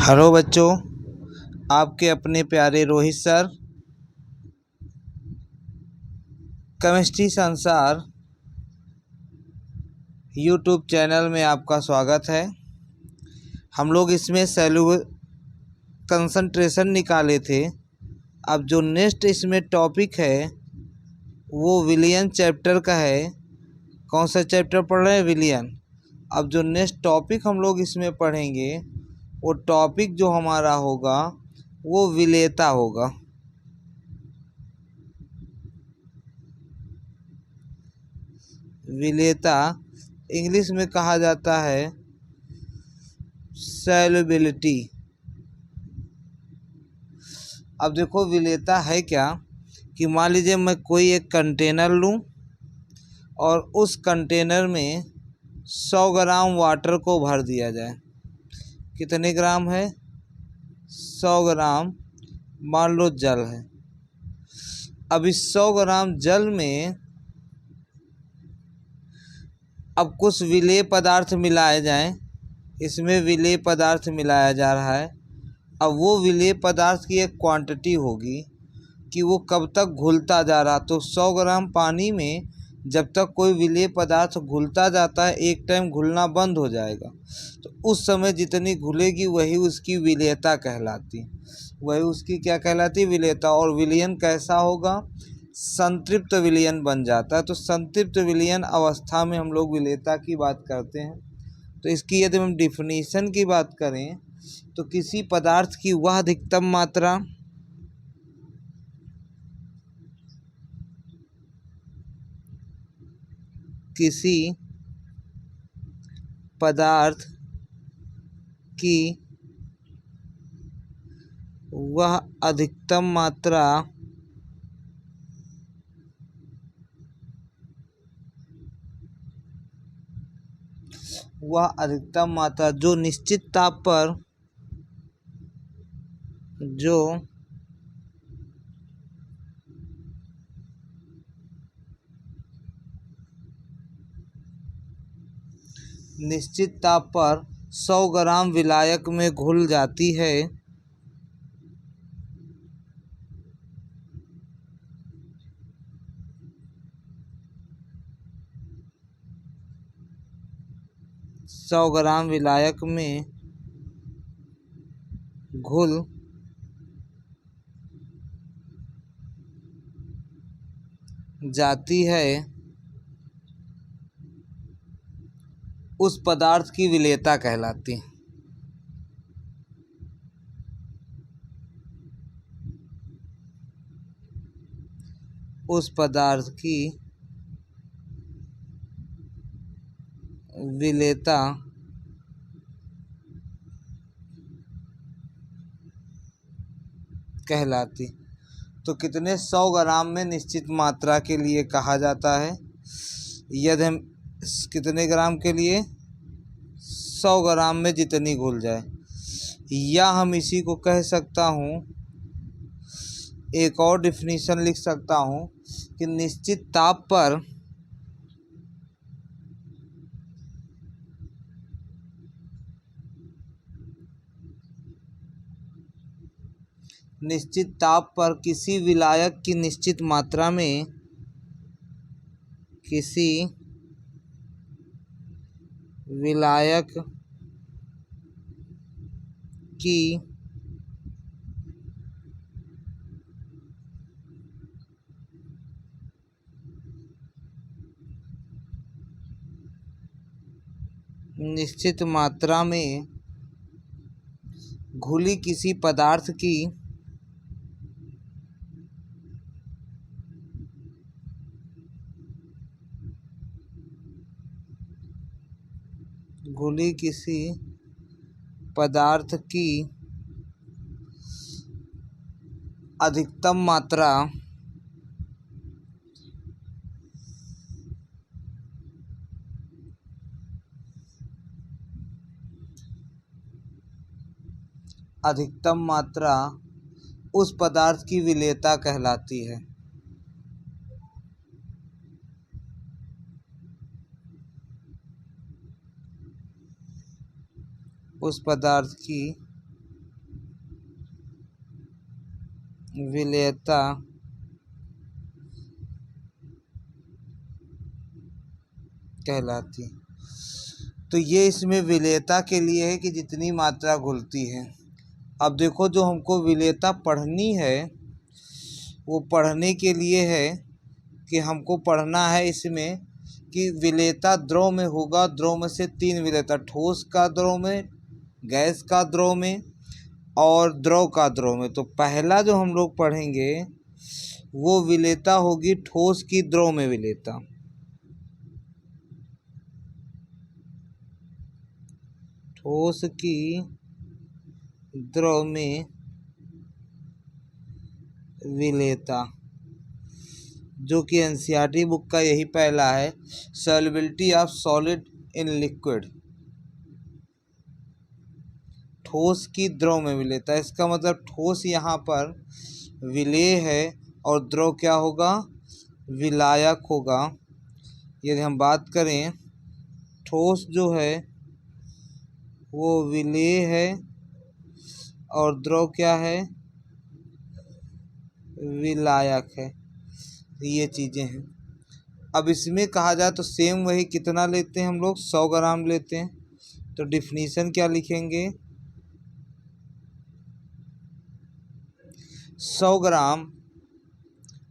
Hello बच्चों, आपके अपने प्यारे रोहित सर केमिस्ट्री संसार यूट्यूब चैनल में आपका स्वागत है। हम लोग इसमें कंसंट्रेशन निकाले थे। अब जो नेक्स्ट इसमें टॉपिक है वो विलियन चैप्टर का है। कौन सा चैप्टर पढ़ रहे हैं? विलियन। अब जो नेक्स्ट टॉपिक हम लोग इसमें पढ़ेंगे वो टॉपिक जो हमारा होगा वो विलेयता होगा। विलेयता इंग्लिश में कहा जाता है सॉल्युबिलिटी। अब देखो विलेयता है क्या कि मान लीजिए मैं कोई एक कंटेनर लूं और उस कंटेनर में 100 ग्राम वाटर को भर दिया जाए। कितने ग्राम है? 100 ग्राम मान लो जल है। अब इस 100 ग्राम जल में अब कुछ विलेय पदार्थ मिलाए जाएं। इसमें विलेय पदार्थ मिलाया जा रहा है। अब वो विलेय पदार्थ की एक क्वांटिटी होगी कि वो कब तक घुलता जा रहा। तो 100 ग्राम पानी में जब तक कोई विलेय पदार्थ घुलता जाता है एक टाइम घुलना बंद हो जाएगा। तो उस समय जितनी घुलेगी वही उसकी विलेयता कहलाती। वही उसकी क्या कहलाती? विलेयता। और विलयन कैसा होगा? संतृप्त विलयन बन जाता है। तो संतृप्त विलयन अवस्था में हम लोग विलेयता की बात करते हैं। तो इसकी यदि हम डिफिनीशन की बात करें तो किसी पदार्थ की वह अधिकतम मात्रा किसी पदार्थ की वह अधिकतम मात्रा जो निश्चित ताप पर निश्चित ताप पर 100 ग्राम विलायक में घुल जाती है, सौ ग्राम विलायक में घुल जाती है, उस पदार्थ की विलेयता कहलाती। उस पदार्थ की विलेयता कहलाती। तो कितने? 100 ग्राम में निश्चित मात्रा के लिए कहा जाता है। यदि हम कितने ग्राम के लिए? 100 ग्राम में जितनी घुल जाए। या हम इसी को कह सकता हूँ, एक और डिफिनीशन लिख सकता हूँ कि निश्चित ताप पर किसी विलायक की निश्चित मात्रा में किसी विलायक की निश्चित मात्रा में घुली किसी पदार्थ की अधिकतम मात्रा उस पदार्थ की विलेयता कहलाती है। उस पदार्थ की विलेयता कहलाती। तो ये इसमें विलेयता के लिए है कि जितनी मात्रा घुलती है। अब देखो जो हमको विलेयता पढ़नी है वो पढ़ने के लिए है कि हमको पढ़ना है इसमें कि विलेयता द्रव में होगा। द्रव में से तीन विलेयता, ठोस का द्रव में, गैस का द्रव में और द्रव का द्रव में। तो पहला जो हम लोग पढ़ेंगे वो विलेयता होगी ठोस की द्रव में विलेयता। ठोस की द्रव में विलेयता, जो कि एनसीईआरटी बुक का यही पहला है, solubility of solid in liquid. ठोस की द्रव में विलेयता, इसका मतलब ठोस यहाँ पर विलेय है और द्रव क्या होगा, विलायक होगा। यदि हम बात करें ठोस जो है वो विलेय है और द्रव क्या है, विलायक है। ये चीज़ें हैं। अब इसमें कहा जाए तो सेम वही कितना लेते हैं हम लोग, 100 ग्राम लेते हैं। तो डिफिनीशन क्या लिखेंगे, 100 ग्राम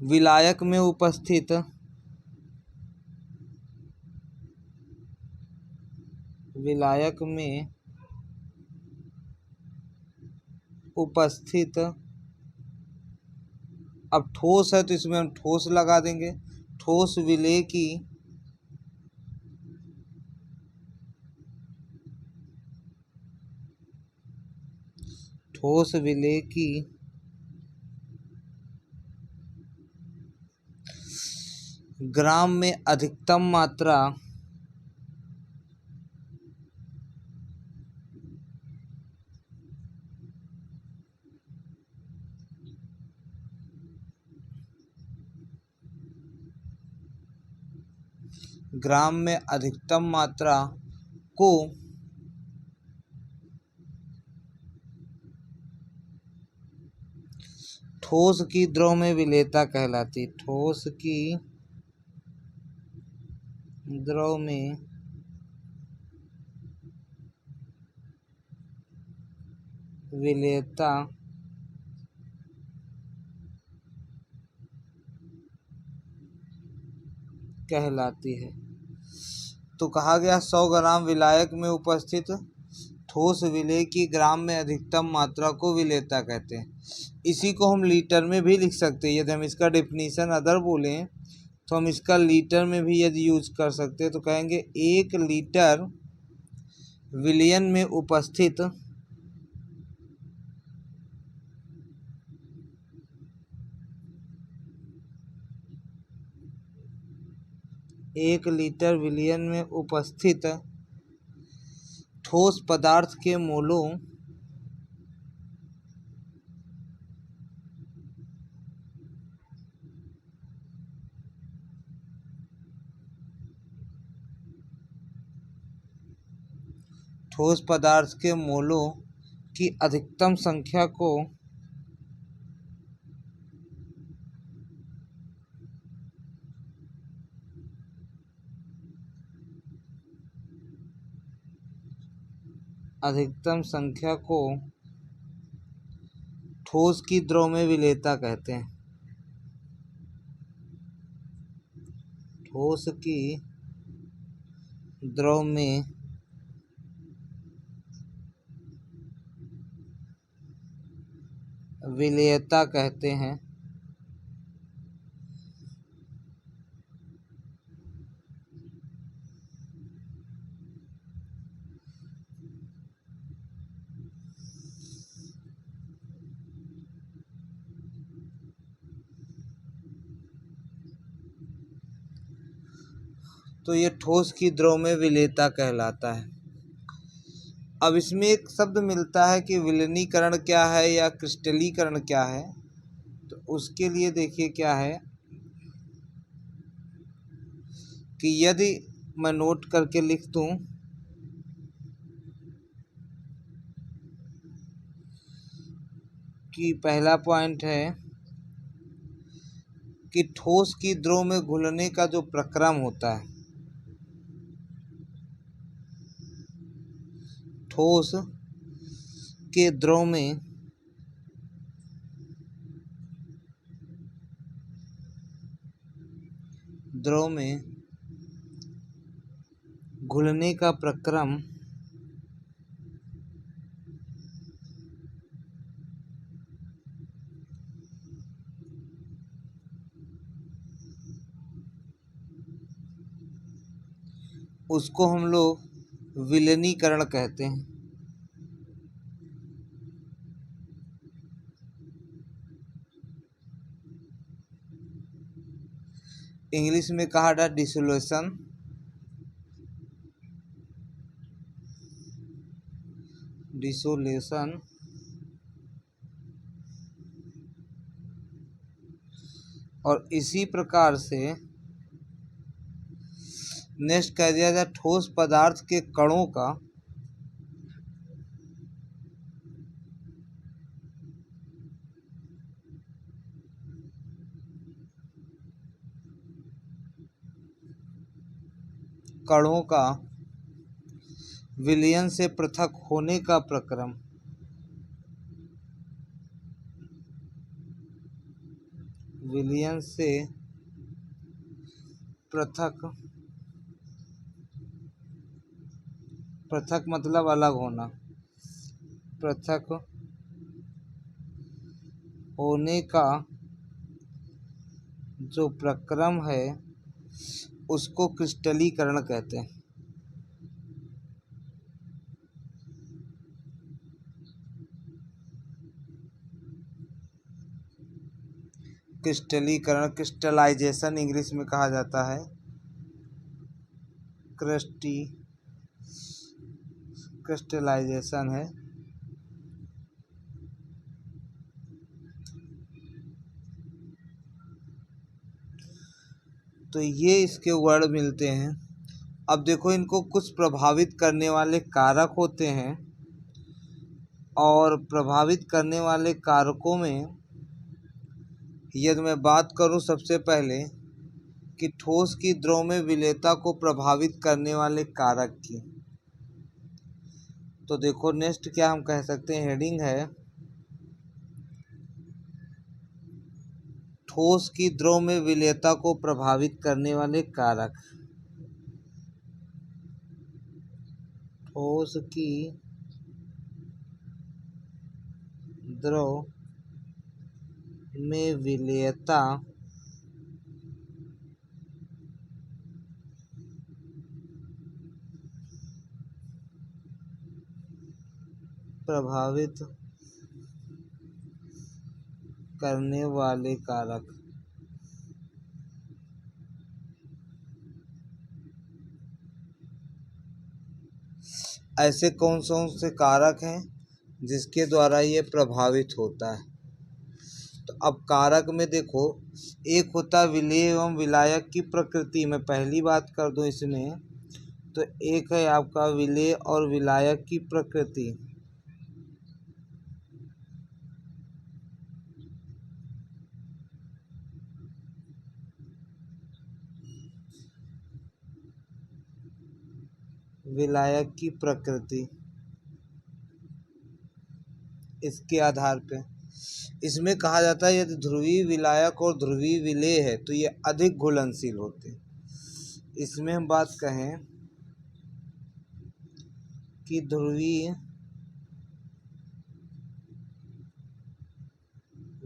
विलायक में उपस्थित अब ठोस है तो इसमें हम ठोस लगा देंगे। ठोस विलेय की ग्राम में अधिकतम मात्रा को ठोस की द्रव में विलेयता कहलाती। ठोस की द्रव में विलेयता कहलाती है। तो कहा गया 100 ग्राम विलायक में उपस्थित ठोस विलेय की ग्राम में अधिकतम मात्रा को विलेयता कहते हैं। इसी को हम लीटर में भी लिख सकते हैं। यदि हम इसका डेफिनीशन अदर बोलें तो हम इसका लीटर में भी यदि यूज कर सकते हैं तो कहेंगे 1 लीटर विलयन में उपस्थित 1 लीटर विलयन में उपस्थित ठोस पदार्थ के मोलों की अधिकतम संख्या को ठोस की द्रव में विलेयता कहते हैं। ठोस की द्रव में विलेयता कहते हैं। तो ये ठोस की द्रव में विलेयता कहलाता है। अब इसमें एक शब्द मिलता है कि विलीनीकरण क्या है या क्रिस्टलीकरण क्या है। तो उसके लिए देखिए क्या है कि यदि मैं नोट करके लिख दूं कि पहला पॉइंट है कि ठोस की द्रव में घुलने का जो प्रक्रम होता है, ठोस के द्रव में घुलने का प्रक्रम उसको हम लोग विलयनीकरण कहते हैं। इंग्लिश में कहा जाता डिसोल्यूशन, डिसोल्यूशन। और इसी प्रकार से नेक्स्ट कह दिया जाए ठोस पदार्थ के कणों का विलयन से पृथक होने का प्रक्रम, विलयन से पृथक, पृथक मतलब अलग होना, पृथक होने का जो प्रक्रम है उसको क्रिस्टलीकरण कहते हैं। क्रिस्टलीकरण, क्रिस्टलाइजेशन इंग्लिश में कहा जाता है, क्रिस्टलाइजेशन है। तो ये इसके वर्ड मिलते हैं। अब देखो इनको कुछ प्रभावित करने वाले कारक होते हैं, और प्रभावित करने वाले कारकों में यदि मैं बात करूं सबसे पहले कि ठोस की द्रव में विलेयता को प्रभावित करने वाले कारक की, तो देखो नेक्स्ट क्या हम कह सकते हैं, हेडिंग है ठोस की द्रव में विलेयता को प्रभावित करने वाले कारक। ठोस की द्रव में विलेयता प्रभावित करने वाले कारक। ऐसे कौन से कारक हैं जिसके द्वारा ये प्रभावित होता है? तो अब कारक में देखो, एक होता है विलेय एवं विलायक की प्रकृति में, पहली बात कर दूं इसमें, तो एक है आपका विलेय और विलायक की प्रकृति। विलायक की प्रकृति, इसके आधार पे इसमें कहा जाता है यदि ध्रुवीय विलायक और ध्रुवीय विलेय है तो ये अधिक घुलनशील होते हैं। इसमें हम बात कहें कि ध्रुवीय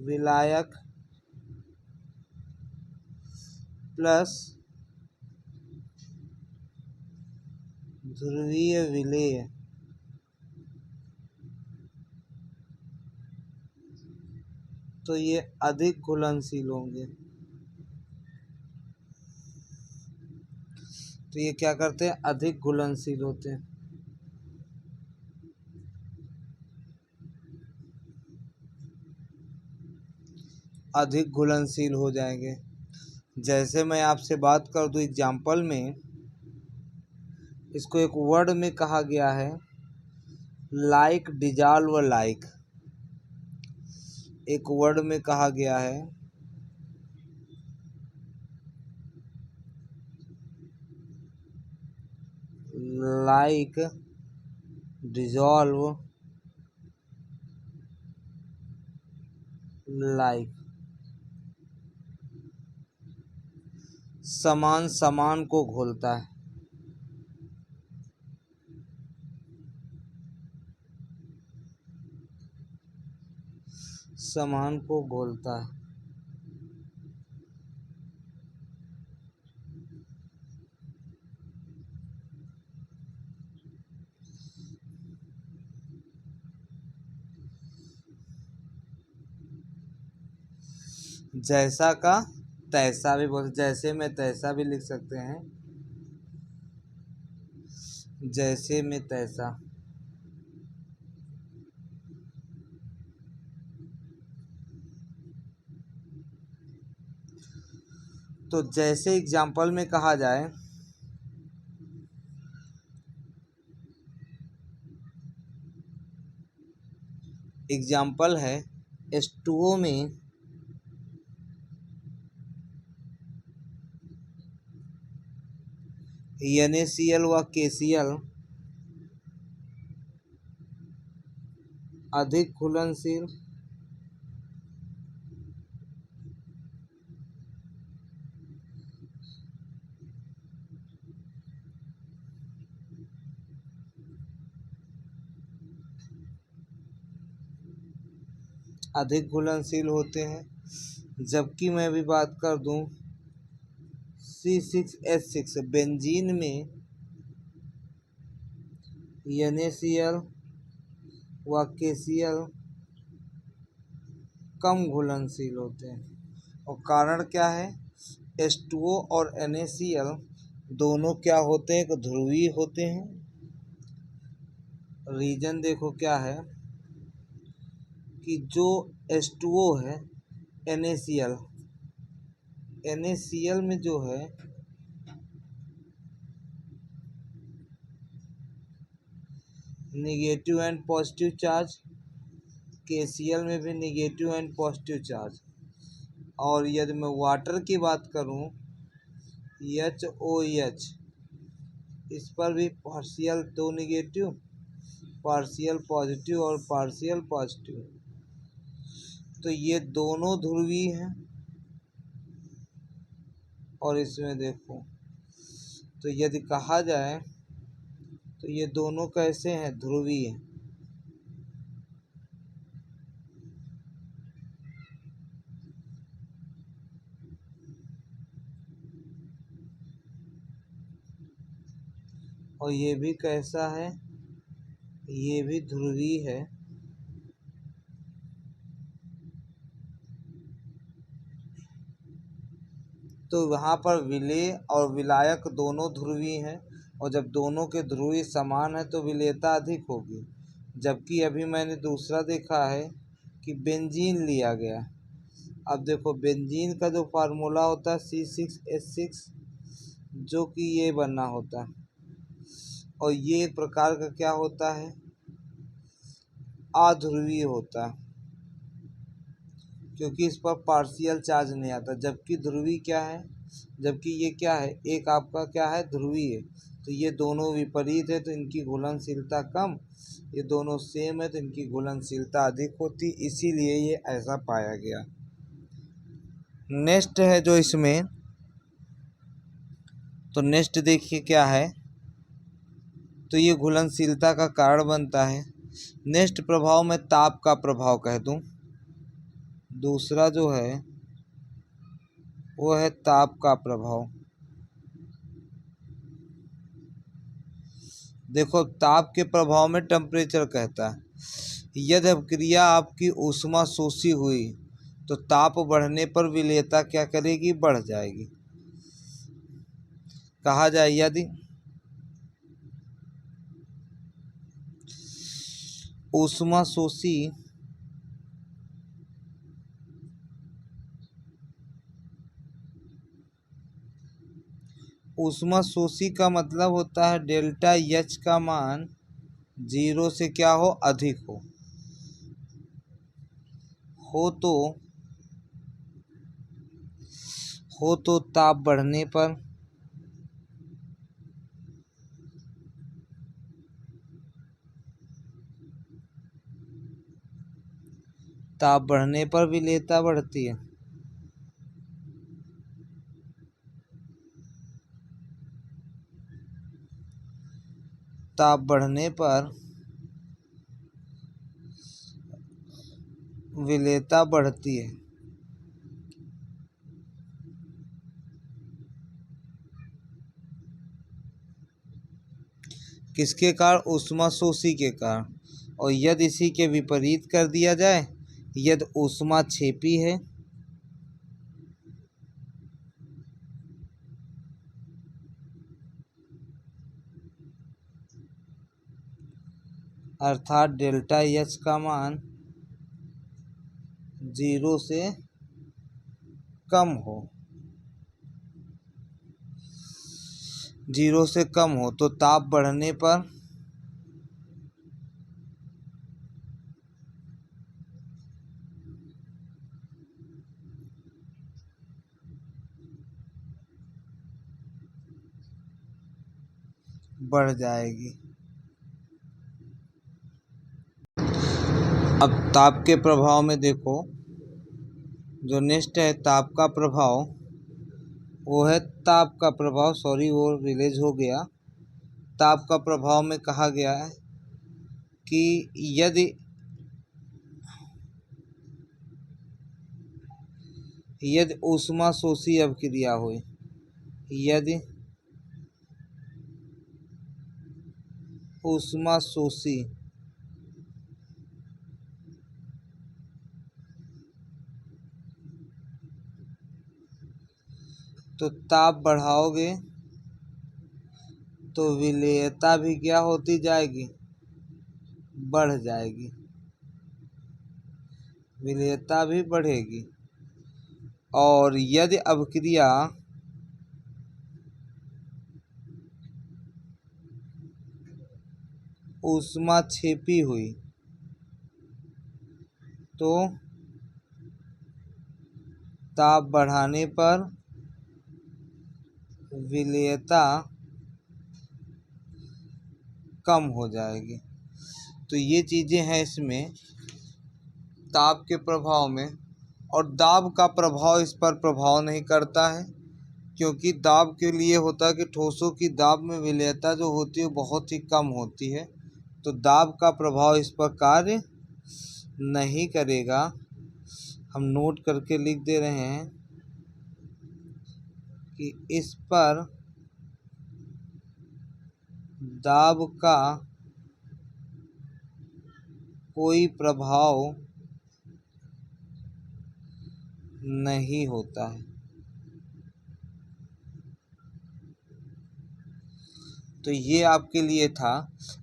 विलायक प्लस ध्रुवीय विलेय तो ये अधिक घुलनशील होंगे। तो ये क्या करते हैं, अधिक घुलनशील होते हैं। अधिक घुलनशील हो जाएंगे। जैसे मैं आपसे बात कर दूं एग्जाम्पल में, इसको एक वर्ड में कहा गया है लाइक, डिजॉल्व लाइक। एक वर्ड में कहा गया है लाइक डिजॉल्व लाइक समान समान को घोलता है। समान को घोलता है। जैसा का तैसा भी बोल, जैसे में तैसा भी लिख सकते हैं। जैसे में तैसा। तो जैसे एग्जाम्पल में कहा जाए, एग्जाम्पल है H2O में NaCl व KCl अधिक घुलनशील होते हैं। जबकि मैं भी बात कर दूं C6H6 बेंजीन में NaCl व KCl कम घुलनशील होते हैं। और कारण क्या है? H2O और NaCl दोनों क्या होते हैं? एक ध्रुवीय होते हैं। रीजन देखो क्या है कि जो H2O है NaCl में जो है negative and positive charge, KCl में भी निगेटिव एंड पॉजिटिव चार्ज। और यदि मैं वाटर की बात करूं HOH, इस पर भी पार्शियल दो निगेटिव, पार्शियल पॉजिटिव और पार्शियल पॉजिटिव। तो ये दोनों ध्रुवीय हैं। और इसमें देखो तो यदि कहा जाए तो ये दोनों कैसे हैं? ध्रुवीय। और ये भी कैसा है? ये भी ध्रुवीय है। तो वहाँ पर विलेय और विलायक दोनों ध्रुवीय हैं। और जब दोनों के ध्रुवीय समान है तो विलेयता अधिक होगी। जबकि अभी मैंने दूसरा देखा है कि बेंजीन लिया गया। अब देखो बेंजीन का जो फार्मूला होता है C6H6, जो कि ये बनना होता है। और ये एक प्रकार का क्या होता है? अध्रुवीय होता है, क्योंकि इस पर पार्शियल चार्ज नहीं आता। जबकि ध्रुवीय क्या है? जबकि ये क्या है? एक आपका क्या है? ध्रुवीय। तो ये दोनों विपरीत है तो इनकी घुलनशीलता कम, ये दोनों सेम है तो इनकी घुलनशीलता अधिक होती, इसीलिए ये ऐसा पाया गया। नेक्स्ट है जो इसमें, तो नेक्स्ट देखिए क्या है। तो ये घुलनशीलता का कारण बनता है। नेक्स्ट प्रभाव में ताप का प्रभाव कह दूं। दूसरा जो है वो है ताप का प्रभाव। देखो ताप के प्रभाव में टेम्परेचर कहता है, यदि अभिक्रिया आपकी ऊष्मा शोषी हुई तो ताप बढ़ने पर विलेयता क्या करेगी? बढ़ जाएगी। कहा जाए यदि ऊष्मा शोषी का मतलब होता है डेल्टा H का मान 0 से क्या हो? अधिक हो तो ताप बढ़ने पर ताप बढ़ने पर विलेयता बढ़ती है। ताप बढ़ने पर विलेयता बढ़ती है। किसके कारण? ऊष्माशोषी के कारण। और यदि इसी के विपरीत कर दिया जाए, यदि ऊष्माक्षेपी है, अर्थात डेल्टा एच का मान 0 से कम हो, 0 से कम हो, तो ताप बढ़ने पर बढ़ जाएगी। अब ताप के प्रभाव में देखो, जो नेक्स्ट है ताप का प्रभाव, वो है ताप का प्रभाव, सॉरी वो रिलीज हो गया। ताप का प्रभाव में कहा गया है कि यदि ऊष्माशोषी अभिक्रिया हुई, यदि ऊष्माशोषी तो ताप बढ़ाओगे तो विलेयता भी क्या होती जाएगी? बढ़ जाएगी, विलेयता भी बढ़ेगी। और यदि अभिक्रिया ऊष्माक्षेपी हुई तो ताप बढ़ाने पर विलेयता कम हो जाएगी। तो ये चीज़ें हैं इसमें ताप के प्रभाव में। और दाब का प्रभाव इस पर प्रभाव नहीं करता है, क्योंकि दाब के लिए होता है कि ठोसों की दाब में विलेयता जो होती है बहुत ही कम होती है, तो दाब का प्रभाव इस पर कार्य नहीं करेगा। हम नोट करके लिख दे रहे हैं कि इस पर दाब का कोई प्रभाव नहीं होता है। तो ये आपके लिए था।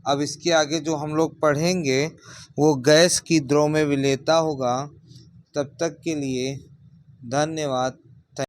अब इसके आगे जो हम लोग पढ़ेंगे वो गैस की द्रव में विलेयता होगा। तब तक के लिए धन्यवाद।